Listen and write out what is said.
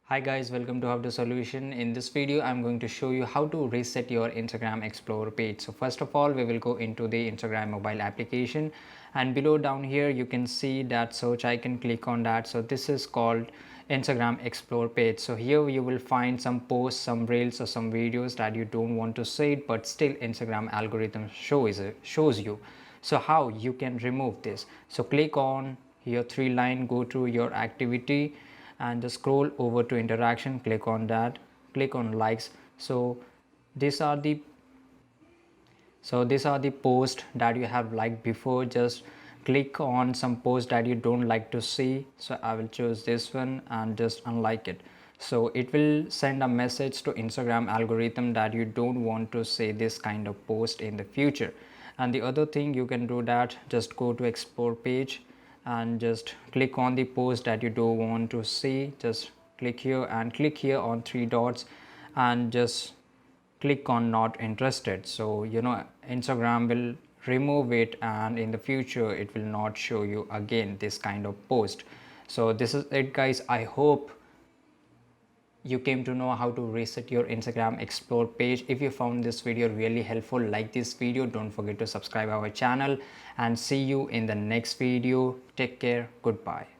Hi guys, welcome to How to Solution. In this video, I'm going to show you how to reset your Instagram Explorer page. So first of all, we will go into the Instagram mobile application, and below down here, you can see that search icon. Click on that. So this is called Instagram Explorer page. So here you will find some posts, some reels or some videos that you don't want to see it, but still Instagram algorithm shows you. So how you can remove this? So click on here three line, go to your activity and just scroll over to interaction, click on that, click on likes. These are the these are the posts that you have liked before. Just click on some post that you don't like to see. So I will choose this one and just unlike it. So it will send a message to Instagram algorithm that you don't want to see this kind of post in the future. And the other thing you can do that, just go to explore page and just click on the post that you don't want to see. Just click here and click here on three dots and just click on not interested. So Instagram will remove it, and in the future it will not show you again this kind of post. So this is it guys. I hope you came to know how to reset your Instagram Explore page. If you found this video really helpful, like this video, don't forget to subscribe our channel, and see you in the next video. Take care, goodbye.